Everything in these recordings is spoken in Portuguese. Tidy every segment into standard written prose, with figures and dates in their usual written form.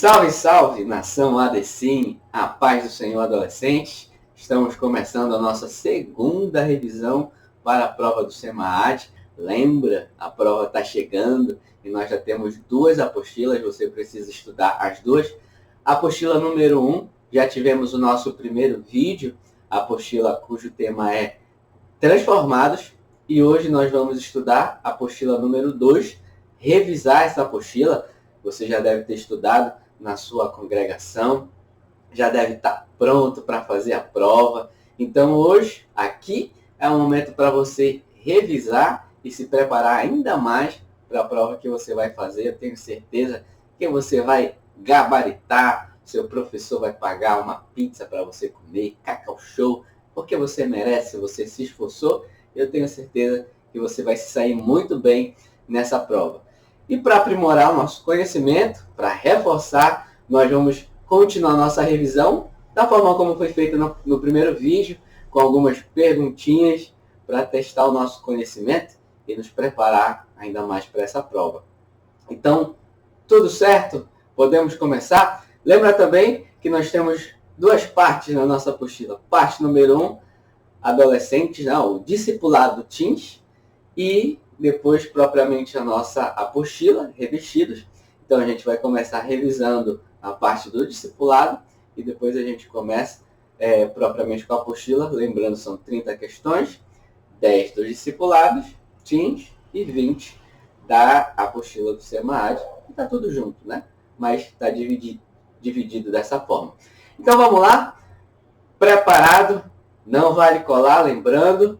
Salve, salve, nação ADCine, a paz do Senhor adolescentes. Estamos começando a nossa segunda revisão para a prova do SEMAD. Lembra, a prova está chegando e nós já temos duas apostilas, você precisa estudar as duas. Apostila número 1, já tivemos o nosso primeiro vídeo, a apostila cujo tema é Transformados, e hoje nós vamos estudar a apostila número 2, revisar essa apostila. Você já deve ter estudado na sua congregação, já deve estar pronto para fazer a prova. Então hoje, aqui, é um momento para você revisar e se preparar ainda mais para a prova que você vai fazer. Eu tenho certeza que você vai gabaritar, seu professor vai pagar uma pizza para você comer, cacau show, porque você merece, você se esforçou. Eu tenho certeza que você vai se sair muito bem nessa prova. E para aprimorar o nosso conhecimento, para reforçar, nós vamos continuar nossa revisão da forma como foi feita no primeiro vídeo, com algumas perguntinhas para testar o nosso conhecimento e nos preparar ainda mais para essa prova. Então, tudo certo? Podemos começar? Lembra também que nós temos duas partes na nossa apostila. Parte número 1, adolescentes, o discipulado teens, e depois propriamente a nossa apostila, revestidos. Então a gente vai começar revisando a parte do discipulado e depois a gente começa propriamente com a apostila. Lembrando, são 30 questões, 10 dos discipulados, teens, e 20 da apostila do SEMAD. Está tudo junto, né? Mas está dividido dessa forma. Então vamos lá? Preparado? Não vale colar, lembrando.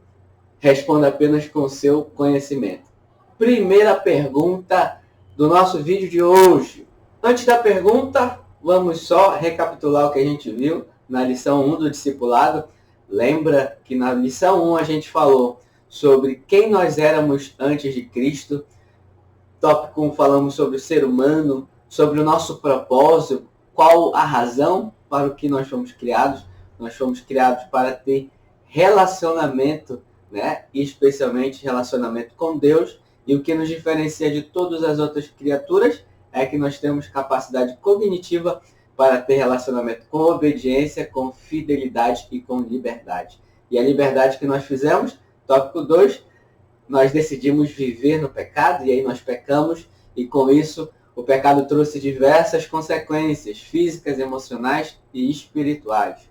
Responda apenas com o seu conhecimento. Primeira pergunta do nosso vídeo de hoje. Antes da pergunta, vamos só recapitular o que a gente viu na lição 1 do discipulado. Lembra que na lição 1 a gente falou sobre quem nós éramos antes de Cristo. Tópico 1 falamos sobre o ser humano, sobre o nosso propósito, qual a razão para o que nós fomos criados. Nós fomos criados para ter relacionamento, e especialmente relacionamento com Deus, e o que nos diferencia de todas as outras criaturas é que nós temos capacidade cognitiva para ter relacionamento com obediência, com fidelidade e com liberdade. E a liberdade que nós fizemos, tópico 2, nós decidimos viver no pecado, e aí nós pecamos, e com isso o pecado trouxe diversas consequências físicas, emocionais e espirituais.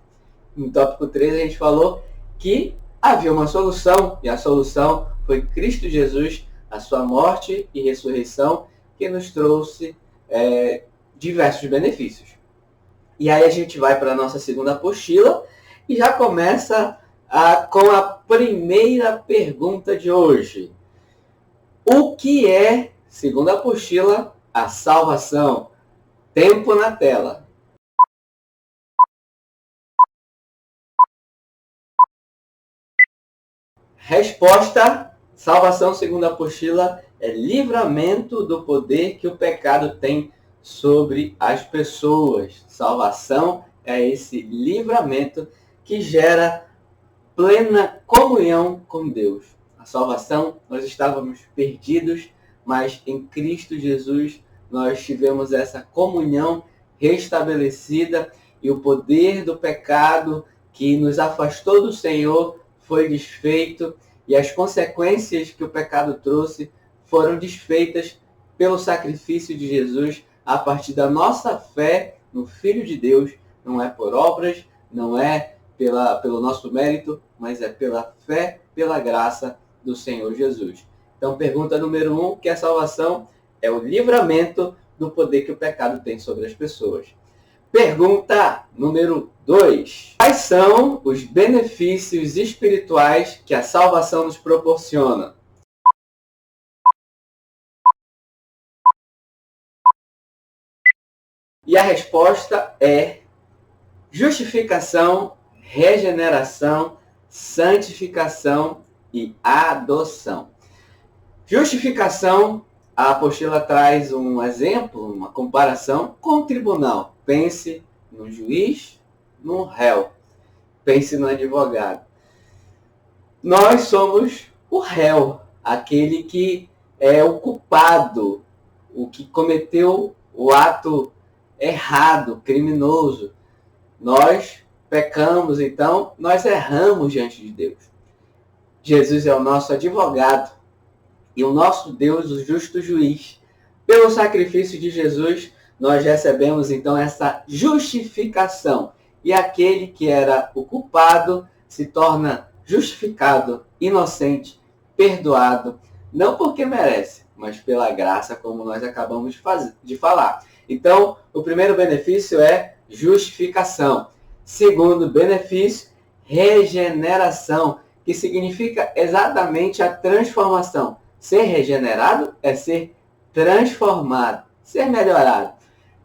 No tópico 3 a gente falou que havia uma solução, e a solução foi Cristo Jesus, a sua morte e ressurreição, que nos trouxe diversos benefícios. E aí a gente vai para a nossa segunda apostila e já começa com a primeira pergunta de hoje. O que é, segundo a apostila, a salvação? Tempo na tela. Resposta: salvação, segundo a apostila, é livramento do poder que o pecado tem sobre as pessoas. Salvação é esse livramento que gera plena comunhão com Deus. A salvação, nós estávamos perdidos, mas em Cristo Jesus nós tivemos essa comunhão restabelecida e o poder do pecado que nos afastou do Senhor foi desfeito, e as consequências que o pecado trouxe foram desfeitas pelo sacrifício de Jesus a partir da nossa fé no Filho de Deus. Não é por obras, não é pelo nosso mérito, mas é pela fé, pela graça do Senhor Jesus. Então, pergunta número 1, que a salvação é o livramento do poder que o pecado tem sobre as pessoas. Pergunta número 2. Quais são os benefícios espirituais que a salvação nos proporciona? E a resposta é justificação, regeneração, santificação e adoção. Justificação, a apostila traz um exemplo, uma comparação com o tribunal. Pense no juiz, no réu. Pense no advogado. Nós somos o réu, aquele que é o culpado, o que cometeu o ato errado, criminoso. Nós pecamos, então nós erramos diante de Deus. Jesus é o nosso advogado e o nosso Deus, o justo juiz. Pelo sacrifício de Jesus, nós recebemos então essa justificação. E aquele que era o culpado se torna justificado, inocente, perdoado, não porque merece, mas pela graça, como nós acabamos de falar. Então, o primeiro benefício é justificação. Segundo benefício, regeneração, que significa exatamente a transformação. Ser regenerado é ser transformado, ser melhorado.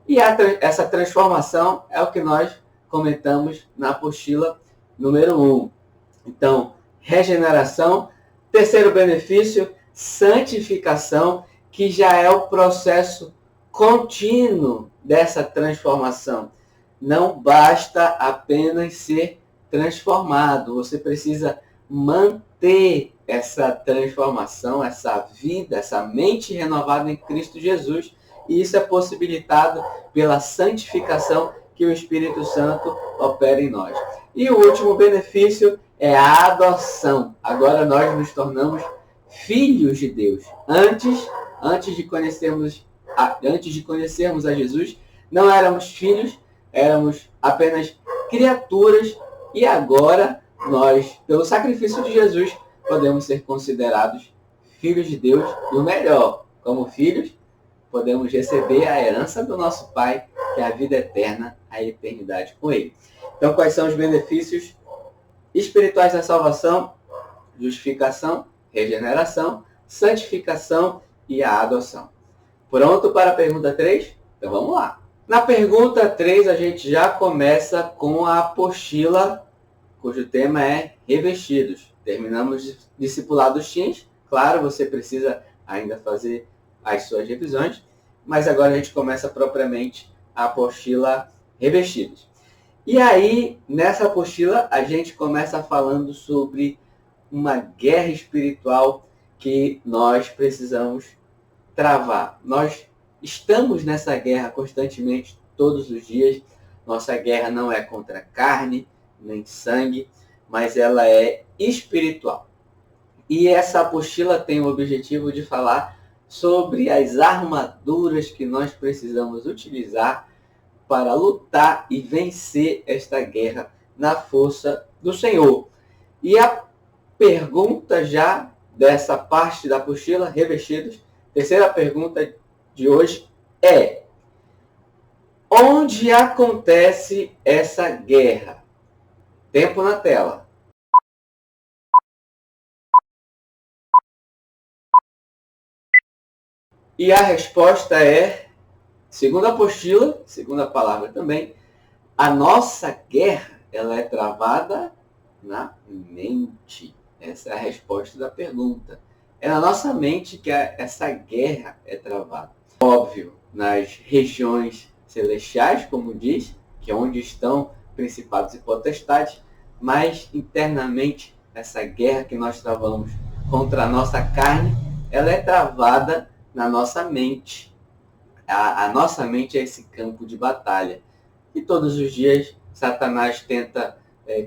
E essa transformação é o que nós comentamos na apostila número 1. Então, regeneração. Terceiro benefício, santificação, que já é o processo contínuo dessa transformação. Não basta apenas ser transformado, você precisa manter essa transformação, essa vida, essa mente renovada em Cristo Jesus, e isso é possibilitado pela santificação que o Espírito Santo opera em nós. E o último benefício é a adoção. Agora nós nos tornamos filhos de Deus. Antes de conhecermos a Jesus, não éramos filhos, éramos apenas criaturas, e agora nós, pelo sacrifício de Jesus, podemos ser considerados filhos de Deus, e o melhor, como filhos, podemos receber a herança do nosso Pai, que é a vida eterna, a eternidade com Ele. Então, quais são os benefícios espirituais da salvação? Justificação, regeneração, santificação e a adoção. Pronto para a pergunta 3? Então vamos lá. Na pergunta 3, a gente já começa com a apostila, cujo tema é revestidos. Terminamos discipulados teens. Claro, você precisa ainda fazer as suas revisões, mas agora a gente começa propriamente a apostila revestidos. E aí, nessa apostila, a gente começa falando sobre uma guerra espiritual que nós precisamos travar. Nós estamos nessa guerra constantemente, todos os dias. Nossa guerra não é contra carne, nem sangue, mas ela é espiritual. E essa apostila tem o objetivo de falar sobre as armaduras que nós precisamos utilizar para lutar e vencer esta guerra na força do Senhor. E a pergunta já dessa parte da apostila, revestidos, terceira pergunta de hoje é: onde acontece essa guerra? Tempo na tela. E a resposta é, segundo a apostila, segundo a palavra também, a nossa guerra ela é travada na mente. Essa é a resposta da pergunta. É na nossa mente que essa guerra é travada. Óbvio, nas regiões celestiais, como diz, que é onde estão principados e potestades, mas internamente essa guerra que nós travamos contra a nossa carne, ela é travada na nossa mente. A nossa mente é esse campo de batalha. E todos os dias Satanás tenta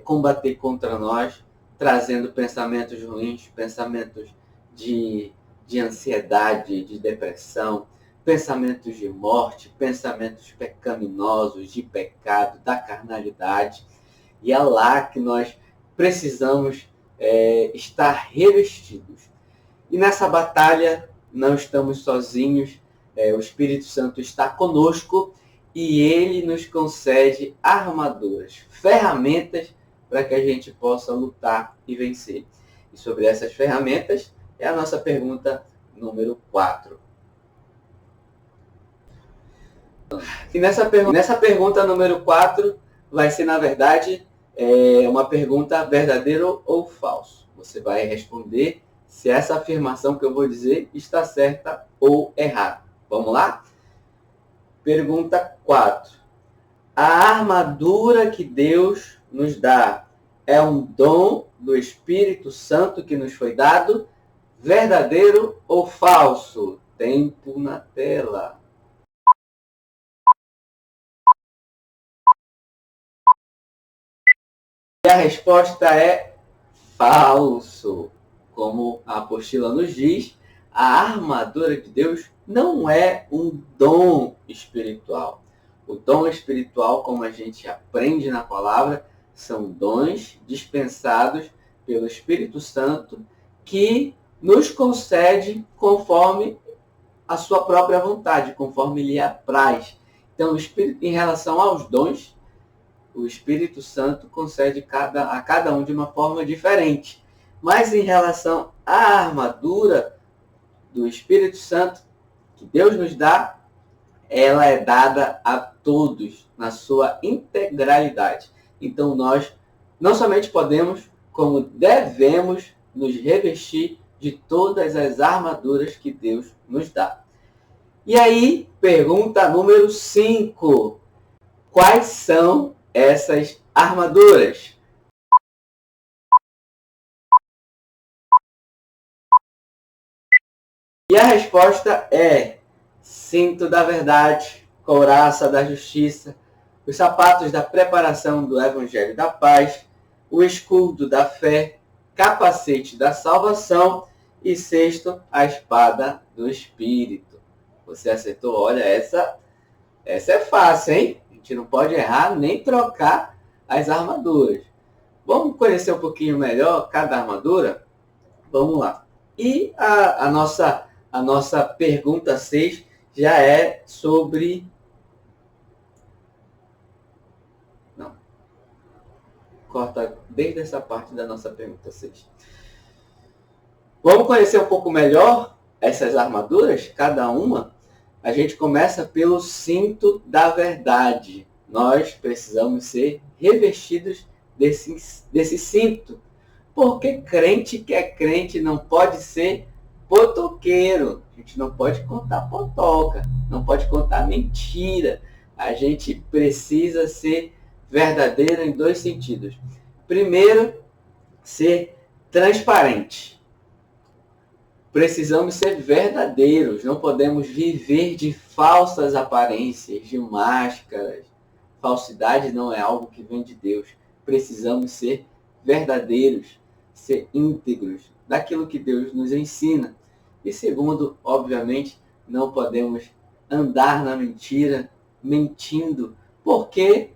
combater contra nós, trazendo pensamentos ruins, pensamentos de ansiedade, de depressão, pensamentos de morte, pensamentos pecaminosos, de pecado, da carnalidade. E é lá que nós precisamos estar revestidos. E nessa batalha não estamos sozinhos, o Espírito Santo está conosco e ele nos concede armaduras, ferramentas para que a gente possa lutar e vencer. E sobre essas ferramentas é a nossa pergunta número 4. E nessa pergunta número 4 vai ser, na verdade, uma pergunta verdadeiro ou falso. Você vai responder se essa afirmação que eu vou dizer está certa ou errada. Vamos lá? Pergunta 4. A armadura que Deus nos dá é um dom do Espírito Santo que nos foi dado? Verdadeiro ou falso? Tempo na tela. E a resposta é falso. Como a apostila nos diz, a armadura de Deus não é um dom espiritual. O dom espiritual, como a gente aprende na palavra, são dons dispensados pelo Espírito Santo que nos concede conforme a sua própria vontade, conforme lhe apraz. Então, em relação aos dons, o Espírito Santo concede a cada um de uma forma diferente. Mas em relação à armadura do Espírito Santo, que Deus nos dá, ela é dada a todos, na sua integralidade. Então nós não somente podemos, como devemos nos revestir de todas as armaduras que Deus nos dá. E aí, pergunta número 5. Quais são essas armaduras? E a resposta é: cinto da verdade, couraça da justiça, os sapatos da preparação do evangelho da paz, o escudo da fé, capacete da salvação e sexto, a espada do Espírito. Você acertou? Olha, essa é fácil, hein? A gente não pode errar nem trocar as armaduras. Vamos conhecer um pouquinho melhor cada armadura? Vamos lá. E a nossa pergunta 6 já é sobre... Não. Corta desde essa parte da nossa pergunta 6. Vamos conhecer um pouco melhor essas armaduras, cada uma? A gente começa pelo cinto da verdade. Nós precisamos ser revestidos desse cinto. Porque crente que é crente não pode ser potoqueiro. A gente não pode contar potoca, não pode contar mentira. A gente precisa ser verdadeiro em 2 sentidos. Primeiro, ser transparente. Precisamos ser verdadeiros, não podemos viver de falsas aparências, de máscaras. Falsidade não é algo que vem de Deus. Precisamos ser verdadeiros, ser íntegros daquilo que Deus nos ensina. E segundo, obviamente, não podemos andar na mentira, mentindo, porque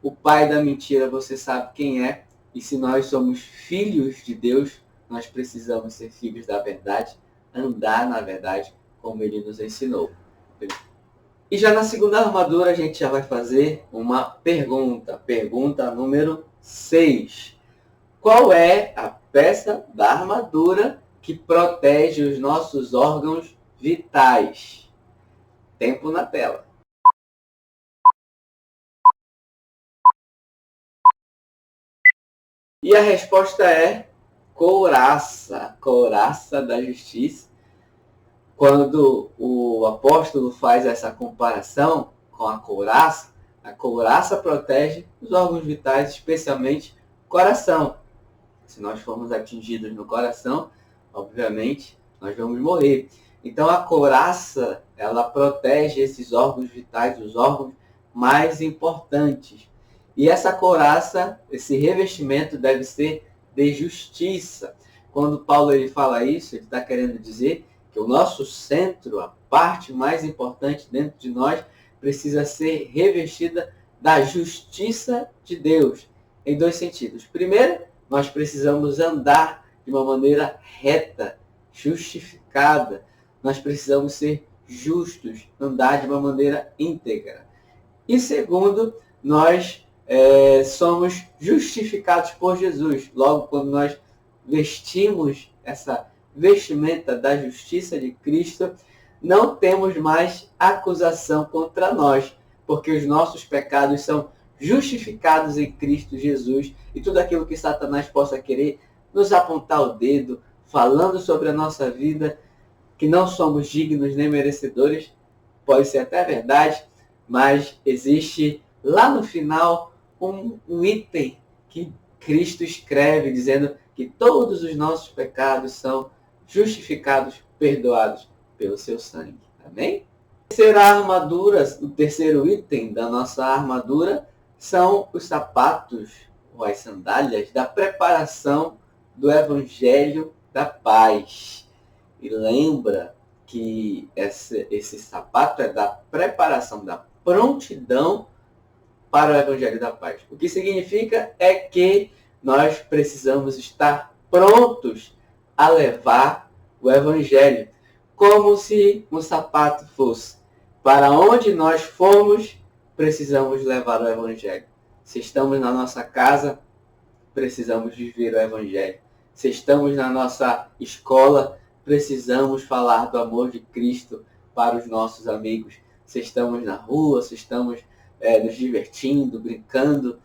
o pai da mentira você sabe quem é, e se nós somos filhos de Deus, nós precisamos ser filhos da verdade, andar na verdade, como ele nos ensinou. E já na segunda armadura a gente já vai fazer uma pergunta. Pergunta número 6. Qual é a peça da armadura que protege os nossos órgãos vitais? Tempo na tela. E a resposta é couraça, couraça da justiça. Quando o apóstolo faz essa comparação com a couraça protege os órgãos vitais, especialmente o coração. Se nós formos atingidos no coração, obviamente, nós vamos morrer. Então a couraça, ela protege esses órgãos vitais, os órgãos mais importantes. E essa couraça, esse revestimento deve ser de justiça. Quando Paulo ele fala isso, ele está querendo dizer que o nosso centro, a parte mais importante dentro de nós, precisa ser revestida da justiça de Deus, em 2 sentidos. Primeiro, nós precisamos andar de uma maneira reta, justificada. Nós precisamos ser justos, andar de uma maneira íntegra. E segundo, nós somos justificados por Jesus. Logo, quando nós vestimos essa vestimenta da justiça de Cristo, não temos mais acusação contra nós, porque os nossos pecados são justificados em Cristo Jesus, e tudo aquilo que Satanás possa querer nos apontar o dedo, falando sobre a nossa vida, que não somos dignos nem merecedores, pode ser até verdade, mas existe lá no final um item que Cristo escreve dizendo que todos os nossos pecados são justificados, perdoados pelo seu sangue. Amém? O terceiro item da nossa armadura são os sapatos ou as sandálias da preparação do Evangelho da Paz. E lembra que esse sapato é da preparação, da prontidão para o Evangelho da Paz. O que significa é que nós precisamos estar prontos a levar o Evangelho, como se um sapato fosse. Para onde nós formos, precisamos levar o Evangelho. Se estamos na nossa casa, precisamos viver o Evangelho. Se estamos na nossa escola, precisamos falar do amor de Cristo para os nossos amigos. Se estamos na rua, se estamos nos divertindo, brincando,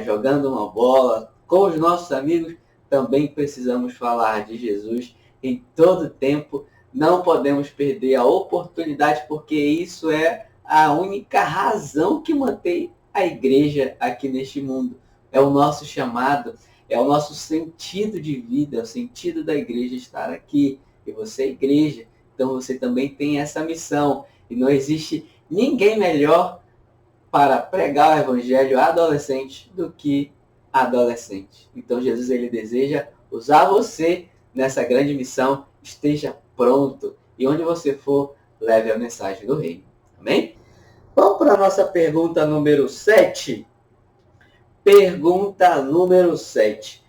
jogando uma bola com os nossos amigos, também precisamos falar de Jesus em todo tempo. Não podemos perder a oportunidade, porque isso é a única razão que mantém a igreja aqui neste mundo. É o nosso chamado, é o nosso sentido de vida, é o sentido da igreja estar aqui. E você é igreja, então você também tem essa missão. E não existe ninguém melhor para pregar o evangelho a adolescente do que adolescente. Então Jesus, ele deseja usar você nessa grande missão. Esteja pronto. E onde você for, leve a mensagem do reino. Amém? Vamos para a nossa pergunta número 7. Pergunta número 7.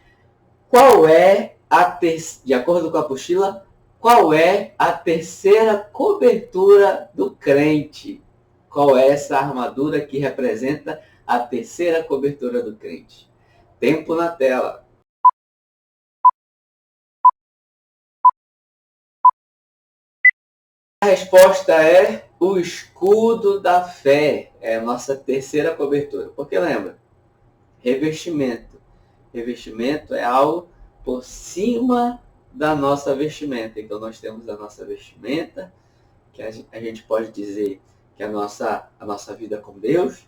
De acordo com a apostila, qual é a terceira cobertura do crente? Qual é essa armadura que representa a terceira cobertura do crente? Tempo na tela. A resposta é o escudo da fé. É a nossa terceira cobertura. Porque lembra, revestimento. Revestimento é algo por cima da nossa vestimenta. Então nós temos a nossa vestimenta, que a gente pode dizer que é a nossa vida com Deus,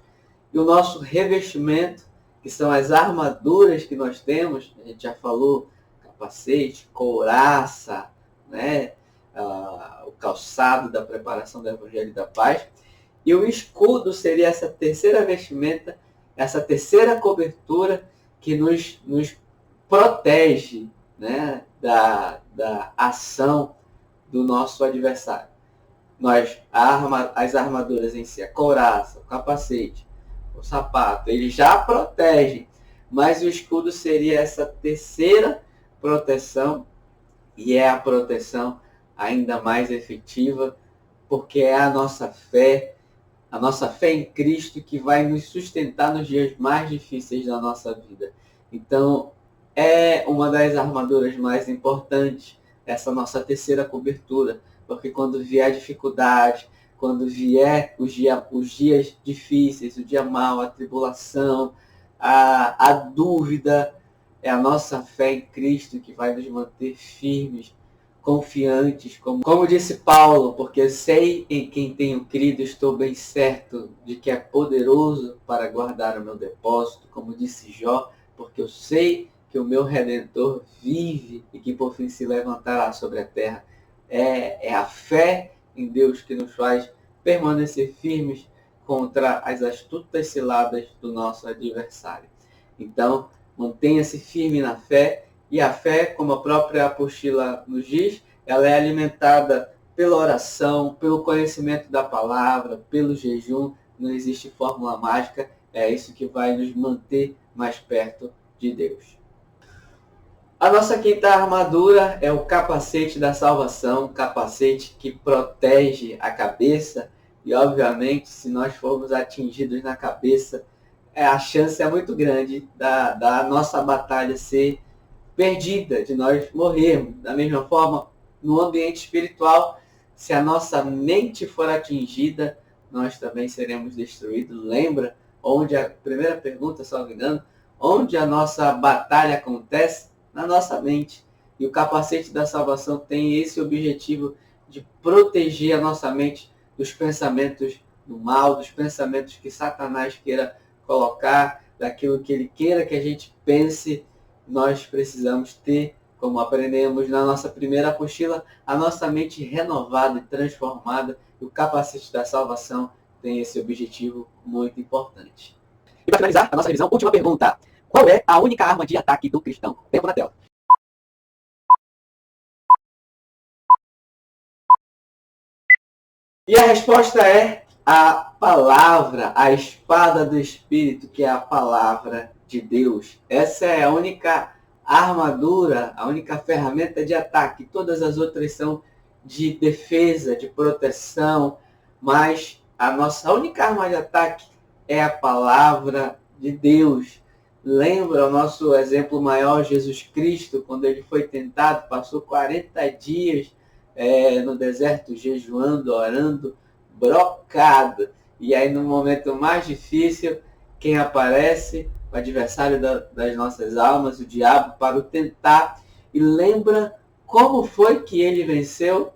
e o nosso revestimento, que são as armaduras que nós temos. A gente já falou, capacete, couraça, né? O calçado da preparação do Evangelho da Paz. E o escudo seria essa terceira vestimenta, essa terceira cobertura que nos protege, né, da ação do nosso adversário. As armaduras em si, a couraça, o capacete, o sapato, eles já protegem, mas o escudo seria essa terceira proteção, e é a proteção ainda mais efetiva, porque é a nossa fé em Cristo que vai nos sustentar nos dias mais difíceis da nossa vida. Então, é uma das armaduras mais importantes, essa nossa terceira cobertura, porque quando vier a dificuldade, quando vier os dias difíceis, o dia mau, a tribulação, a dúvida, é a nossa fé em Cristo que vai nos manter firmes, confiantes, como disse Paulo, porque sei em quem tenho crido, estou bem certo de que é poderoso para guardar o meu depósito, como disse Jó, porque eu sei que o meu Redentor vive e que por fim se levantará sobre a terra. É a fé em Deus que nos faz permanecer firmes contra as astutas ciladas do nosso adversário. Então, mantenha-se firme na fé, e a fé, como a própria apostila nos diz, ela é alimentada pela oração, pelo conhecimento da palavra, pelo jejum. Não existe fórmula mágica, é isso que vai nos manter mais perto de Deus. A nossa quinta armadura é o capacete da salvação, capacete que protege a cabeça. E, obviamente, se nós formos atingidos na cabeça, a chance é muito grande da nossa batalha ser perdida, de nós morrermos. Da mesma forma, no ambiente espiritual, se a nossa mente for atingida, nós também seremos destruídos. Lembra onde a primeira pergunta, se não me engano, onde a nossa batalha acontece? Na nossa mente. E o capacete da salvação tem esse objetivo de proteger a nossa mente dos pensamentos do mal, dos pensamentos que Satanás queira colocar, daquilo que ele queira que a gente pense. Nós precisamos ter, como aprendemos na nossa primeira apostila, a nossa mente renovada e transformada. E o capacete da salvação tem esse objetivo muito importante. E para finalizar a nossa revisão, última pergunta. Qual é a única arma de ataque do cristão? Tempo na tela. E a resposta é a palavra, a espada do Espírito, que é a palavra de Deus. Essa é a única armadura, a única ferramenta de ataque. Todas as outras são de defesa, de proteção, mas a nossa única arma de ataque é a palavra de Deus. Lembra o nosso exemplo maior, Jesus Cristo, quando ele foi tentado, passou 40 dias no deserto, jejuando, orando, brocado. E aí, no momento mais difícil, quem aparece? O adversário das nossas almas, o diabo, para o tentar. E lembra como foi que ele venceu?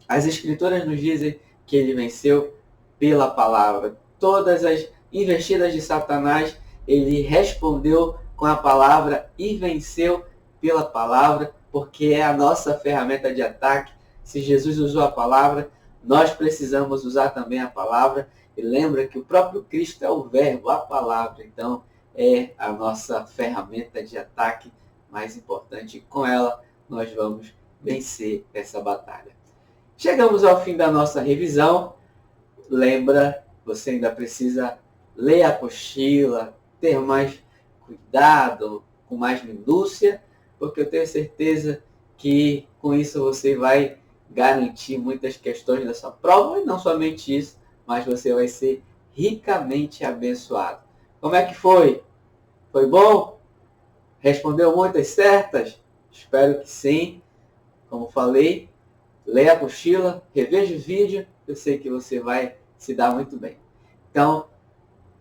As Escrituras nos dizem que ele venceu pela palavra. Todas as investidas de Satanás, ele respondeu com a palavra e venceu pela palavra, porque é a nossa ferramenta de ataque. Se Jesus usou a palavra, nós precisamos usar também a palavra. E lembra que o próprio Cristo é o verbo, a palavra. Então, é a nossa ferramenta de ataque mais importante. E com ela, nós vamos vencer essa batalha. Chegamos ao fim da nossa revisão. Lembra, você ainda precisa ler a apostila, ter mais cuidado, com mais minúcia, porque eu tenho certeza que com isso você vai garantir muitas questões da sua prova, e não somente isso, mas você vai ser ricamente abençoado. Como é que foi? Foi bom? Respondeu muitas certas? Espero que sim. Como falei, leia a apostila, reveja o vídeo, eu sei que você vai se dar muito bem. Então,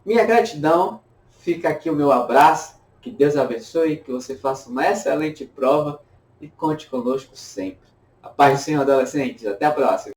minha gratidão, fica aqui o meu abraço, que Deus abençoe, que você faça uma excelente prova e conte conosco sempre. A paz do Senhor, adolescentes. Até a próxima.